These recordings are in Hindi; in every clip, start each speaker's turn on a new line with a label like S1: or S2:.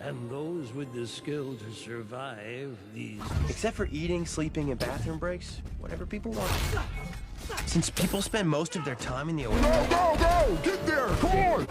S1: And those with the skill to survive these...
S2: Except for eating, sleeping, and bathroom breaks, whatever people want. Since people spend most of their time in the open...
S3: Go! Get there! Come on!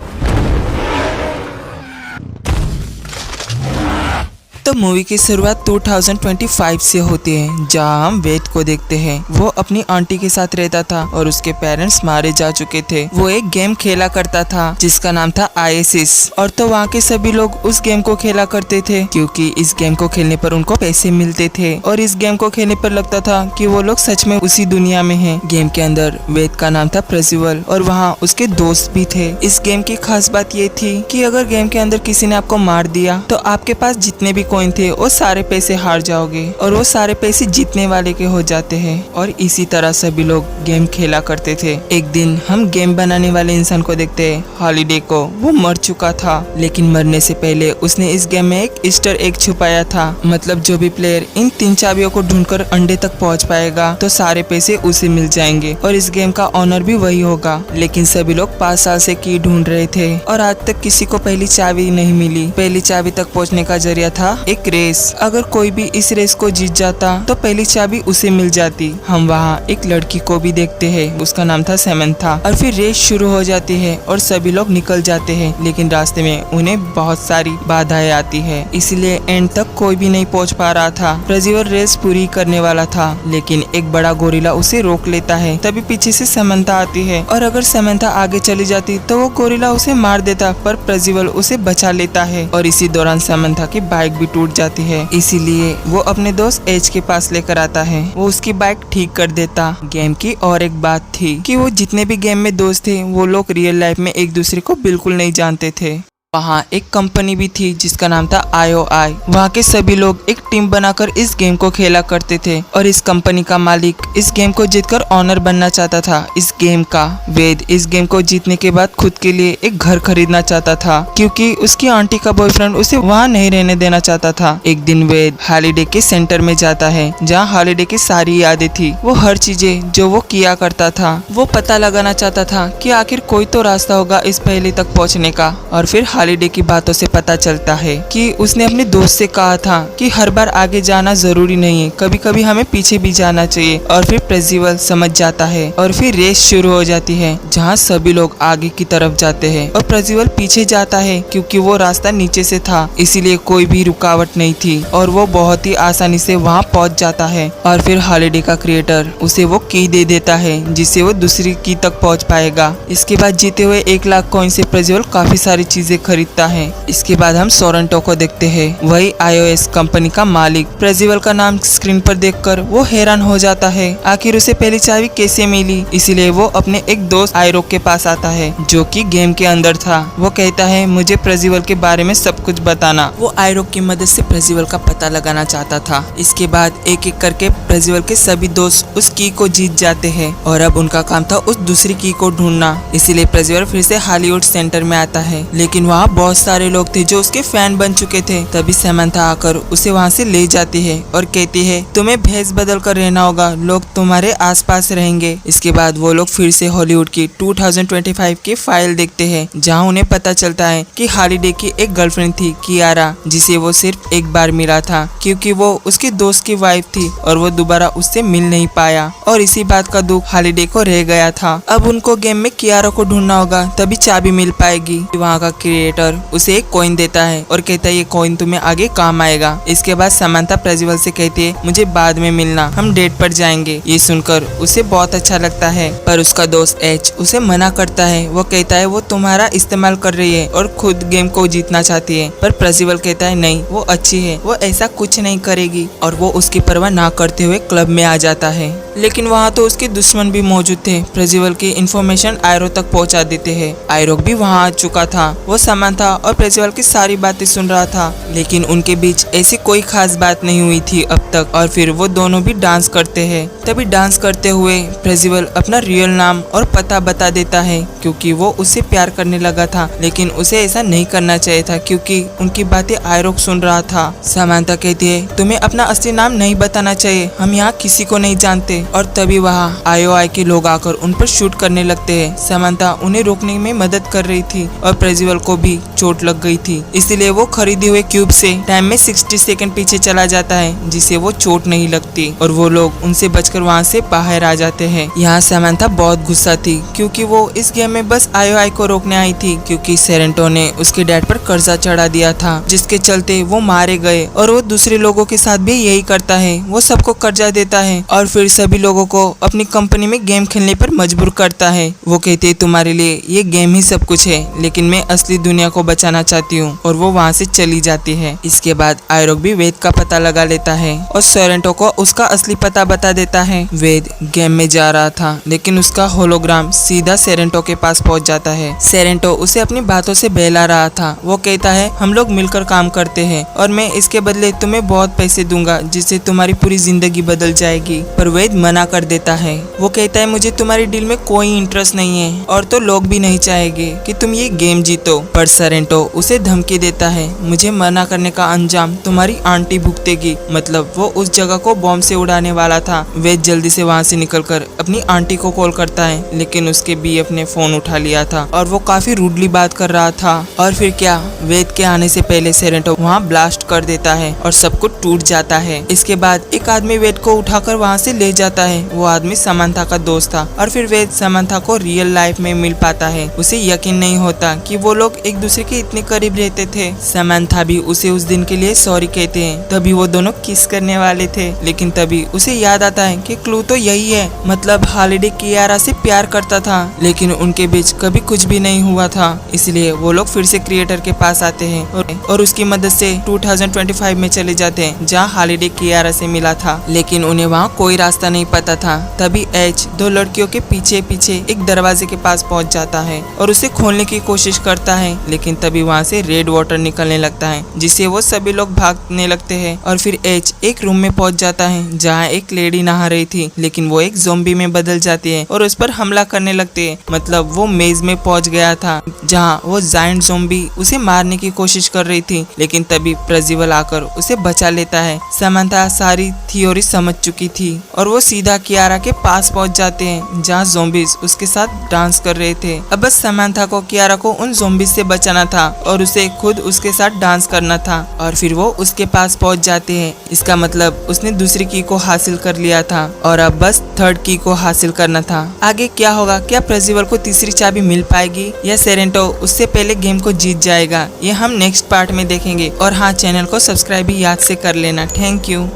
S4: तो मूवी की शुरुआत 2025 से होती है, जहां हम वेद को देखते हैं। वो अपनी आंटी के साथ रहता था और उसके पेरेंट्स मारे जा चुके थे। वो एक गेम खेला करता था जिसका नाम था आईएसिस, और तो वहाँ के सभी लोग उस गेम को खेला करते थे क्योंकि इस गेम को खेलने पर उनको पैसे मिलते थे और इस गेम को खेलने पर लगता था कि वो लोग सच में उसी दुनिया में हैं। गेम के अंदर वेद का नाम था प्रज्वल और वहाँ उसके दोस्त भी थे। इस गेम की खास बात ये थी कि अगर गेम के अंदर किसी ने आपको मार दिया तो आपके पास जितने भी कॉइन थे वो सारे पैसे हार जाओगे और वो सारे पैसे जीतने वाले के हो जाते हैं। और इसी तरह सभी लोग गेम खेला करते थे। एक दिन हम गेम बनाने वाले इंसान को देखते हैं, हॉलीडे को। वो मर चुका था, लेकिन मरने से पहले उसने इस गेम में एक ईस्टर एग छुपाया था। मतलब जो भी प्लेयर इन 3 चाबियों को ढूंढकर अंडे तक पहुंच पाएगा तो सारे पैसे उसे मिल जाएंगे और इस गेम का ऑनर भी वही होगा। लेकिन सभी लोग 5 साल से की ढूंढ रहे थे और आज तक किसी को पहली चाबी नहीं मिली। पहली चाबी तक पहुंचने का जरिया था एक रेस। अगर कोई भी इस रेस को जीत जाता तो पहली चाबी उसे मिल जाती। हम वहाँ एक लड़की को भी देखते हैं, उसका नाम था सैमंथा। और फिर रेस शुरू हो जाती है और सभी लोग निकल जाते हैं, लेकिन रास्ते में उन्हें बहुत सारी बाधाएं आती है, इसलिए एंड तक कोई भी नहीं पहुँच पा रहा था। प्रज्वल रेस पूरी करने वाला था, लेकिन एक बड़ा गोरिल्ला उसे रोक लेता है। तभी पीछे से सैमंथा आती है और अगर सैमंथा आगे चली जाती तो वो गोरिल्ला उसे मार देता, पर प्रज्वल उसे बचा लेता है। और इसी दौरान सैमंथा की बाइक भी टूट जाती है, इसीलिए वो अपने दोस्त एज के पास लेकर आता है। वो उसकी बाइक ठीक कर देता। गेम की और एक बात थी कि वो जितने भी गेम में दोस्त थे वो लोग रियल लाइफ में एक दूसरे को बिल्कुल नहीं जानते थे। वहाँ एक कंपनी भी थी जिसका नाम था IOI। वहाँ के सभी लोग एक टीम बनाकर इस गेम को खेला करते थे और इस कंपनी का मालिक इस गेम को जीतकर ऑनर बनना चाहता था। इस गेम का वेद इस गेम को जीतने के बाद खुद के लिए एक घर खरीदना चाहता था क्योंकि उसकी आंटी का बॉयफ्रेंड उसे वहाँ नहीं रहने देना चाहता था। एक दिन वेद हॉलीडे के सेंटर में जाता है जहाँ हॉलीडे की सारी यादें थी। वो हर चीजें जो वो किया करता था वो पता लगाना चाहता था कि आखिर कोई तो रास्ता होगा इस पहेली तक पहुँचने का। और फिर हॉलीडे की बातों से पता चलता है कि उसने अपने दोस्त से कहा था कि हर बार आगे जाना जरूरी नहीं है, कभी कभी हमें पीछे भी जाना चाहिए। और फिर प्रज्वल समझ जाता है और फिर रेस शुरू हो जाती है जहां सभी लोग आगे की तरफ जाते हैं और प्रज्वल पीछे जाता है क्योंकि वो रास्ता नीचे से था, इसीलिए कोई भी रुकावट नहीं थी और वो बहुत ही आसानी से वहां पहुंच जाता है। और फिर हॉलीडे का क्रिएटर उसे वो की दे देता है जिससे वो दूसरी की तक पहुँच पाएगा। इसके बाद जीते हुए 1 लाख कॉइन से प्रज्वल काफी सारी चीजें खरीदता है। इसके बाद हम सोरेंटो को देखते हैं, वही iOS कंपनी का मालिक। प्रज्वल का नाम स्क्रीन पर देखकर वो हैरान हो जाता है, आखिर उसे पहली चाबी कैसे मिली। इसलिए वो अपने एक दोस्त आयरोक के पास आता है जो कि गेम के अंदर था। वो कहता है मुझे प्रज्वल के बारे में सब कुछ बताना। वो आयरोक की मदद से प्रज्वल का पता लगाना चाहता था। इसके बाद एक एक करके प्रज्वल के सभी दोस्त उस की को जीत जाते हैं और अब उनका काम था उस दूसरी की को ढूंढना। इसीलिए प्रज्वल फिर से हॉलीवुड सेंटर में आता है, लेकिन वहाँ बहुत सारे लोग थे जो उसके फैन बन चुके थे। तभी सैमंथा आकर उसे वहाँ से ले जाती है और कहती है तुम्हें भेष बदल कर रहना होगा, लोग तुम्हारे आसपास रहेंगे। इसके बाद वो लोग फिर से हॉलीवुड की 2025 की फाइल देखते हैं जहाँ उन्हें पता चलता है कि हॉलीडे की एक गर्लफ्रेंड थी कियारा, जिसे वो सिर्फ एक बार मिला था क्योंकि वो उसके दोस्त की वाइफ थी और वो दोबारा उससे मिल नहीं पाया और इसी बात का दुख हॉलीडे को रह गया था। अब उनको गेम में कियारा को ढूंढना होगा तभी चाबी मिल पाएगी। वहाँ का क्रिएटर उसे एक कॉइन देता है और कहता है ये कॉइन तुम्हें आगे काम आएगा। इसके बाद समंथा प्रज्वल से कहती है मुझे बाद में मिलना, हम डेट पर जाएंगे। ये सुनकर उसे बहुत अच्छा लगता है, पर उसका दोस्त एच उसे मना करता है। वो कहता है वो तुम्हारा इस्तेमाल कर रही है और खुद गेम को जीतना चाहती है। पर प्रज्वल कहता है नहीं, वो अच्छी है, वो ऐसा कुछ नहीं करेगी। और वो उसकी परवाह ना करते हुए क्लब में आ जाता है। लेकिन वहाँ तो उसके दुश्मन भी मौजूद थे। प्रज्वल की इन्फॉर्मेशन आयरो तक पहुँचा देते हैं। आयरो भी वहाँ आ चुका था। वो समंथा और प्रज्वल की सारी बातें सुन रहा था, लेकिन उनके बीच ऐसी कोई खास बात नहीं हुई थी अब तक। और फिर वो दोनों भी डांस करते हैं। तभी डांस करते हुए प्रज्वल अपना रियल नाम और पता बता देता है क्योंकि वो उससे प्यार करने लगा था, लेकिन उसे ऐसा नहीं करना चाहिए था क्योंकि उनकी बातें आयरोक सुन रहा था। समंथा कहती है तुम्हें अपना असली नाम नहीं बताना चाहिए, हम यहाँ किसी को नहीं जानते। और तभी वहाँ आईओआई के लोग आकर उन पर शूट करने लगते हैं। समंथा उन्हें रोकने में मदद कर रही थी और प्रज्वल को भी चोट लग गई थी, इसलिए वो खरीदे हुए क्यूब से टाइम में 60 सेकंड पीछे चला जाता है, जिससे वो चोट नहीं लगती और वो लोग उनसे बचकर वहाँ से बाहर आ जाते हैं। यहाँ समंथा बहुत गुस्सा थी क्योंकि वो इस गेम में बस आईओआई को रोकने आई थी, क्योंकि सेरेंटो ने उसके डैड पर कर्जा चढ़ा दिया था, जिसके चलते वो मारे गए। और वो दूसरे लोगों के साथ भी यही करता है, वो सबको कर्जा देता है और फिर सभी लोगों को अपनी कंपनी में गेम खेलने पर मजबूर करता है। वो कहते हैं तुम्हारे लिए ये गेम ही सब कुछ है, लेकिन मैं असली दुनिया को बचाना चाहती हूँ, और वो वहाँ से चली जाती है। इसके बाद आयरोक भी वेद का पता लगा लेता है और सेरेंटो को उसका असली पता बता देता है। वेद गेम में जा रहा था, लेकिन उसका होलोग्राम सीधा सेरेंटो के पास पहुँच जाता है। सेरेंटो उसे अपनी बातों से बहला रहा था। वो कहता है हम लोग मिलकर काम करते हैं और मैं इसके बदले तुम्हें बहुत पैसे दूंगा, जिससे तुम्हारी पूरी जिंदगी बदल जाएगी। पर वेद मना कर देता है। वो कहता है मुझे तुम्हारी डील में कोई इंटरेस्ट नहीं है और तो लोग भी नहीं चाहेंगे कि तुम ये गेम जीतो। पर सेरेंटो उसे धमकी देता है मुझे मना करने का अंजाम तुम्हारी आंटी भुगतेगी। मतलब वो उस जगह को बॉम्ब से उड़ाने वाला था। वेद जल्दी से वहाँ से निकलकर अपनी आंटी को कॉल करता है, लेकिन उसके बीएफ ने फोन उठा लिया था और वो काफी रूडली बात कर रहा था। और फिर क्या, वेद के आने से पहले सेरेंटो वहाँ ब्लास्ट कर देता है और सब कुछ टूट जाता है। इसके बाद एक आदमी वेद को उठाकर वहाँ से ले जाता है। वो आदमी समंथा का दोस्त था और फिर वेद समंथा को रियल लाइफ में मिल पाता है। उसे यकीन नहीं होता कि वो लोग एक दूसरे के इतने करीब रहते थे। समंथा भी उसे उस दिन के लिए सॉरी कहते हैं। तभी वो दोनों किस करने वाले थे, लेकिन तभी उसे याद आता है कि क्लू तो यही है, मतलब हॉलिडे कियारा से प्यार करता था, लेकिन उनके बीच कभी कुछ भी नहीं हुआ था। इसलिए वो लोग फिर से क्रिएटर के पास आते हैं और उसकी मदद से 2025 में चले जाते हैं, जहाँ हॉलिडे कियारा से मिला था, लेकिन उन्हें वहाँ कोई रास्ता नहीं पता था। तभी एच दो लड़कियों के पीछे पीछे एक दरवाजे के पास पहुँच जाता है और उसे खोलने की कोशिश करता है, लेकिन तभी वहाँ से रेड वाटर निकलने लगता है, जिससे वो सभी लोग भागने लगते हैं। और फिर एच एक रूम में पहुँच जाता है जहाँ एक लेडी नहा रही थी, लेकिन वो एक ज़ॉम्बी में बदल जाती है और उस पर हमला करने लगते हैं। मतलब वो मेज में पहुँच गया था जहाँ वो जायंट ज़ॉम्बी उसे मारने की कोशिश कर रही थी, लेकिन तभी प्रज्वल आकर उसे बचा लेता है। समंथा सारी थ्योरी समझ चुकी थी और वो सीधा कियारा के पास पहुंच जाते हैं जहां ज़ॉम्बीज उसके साथ डांस कर रहे थे। अब बस समंथा को कियारा को उन ज़ॉम्बीज से बचाना था और उसे खुद उसके साथ डांस करना था। और फिर वो उसके पास पहुंच जाते हैं। इसका मतलब उसने दूसरी की को हासिल कर लिया था और अब बस थर्ड की को हासिल करना था। आगे क्या होगा, क्या प्रज्वल को तीसरी चाबी मिल पाएगी या सेरेंटो उससे पहले गेम को जीत जाएगा, ये हम नेक्स्ट पार्ट में देखेंगे। और हाँ, चैनल को सब्सक्राइब भी याद से कर लेना। Thank you.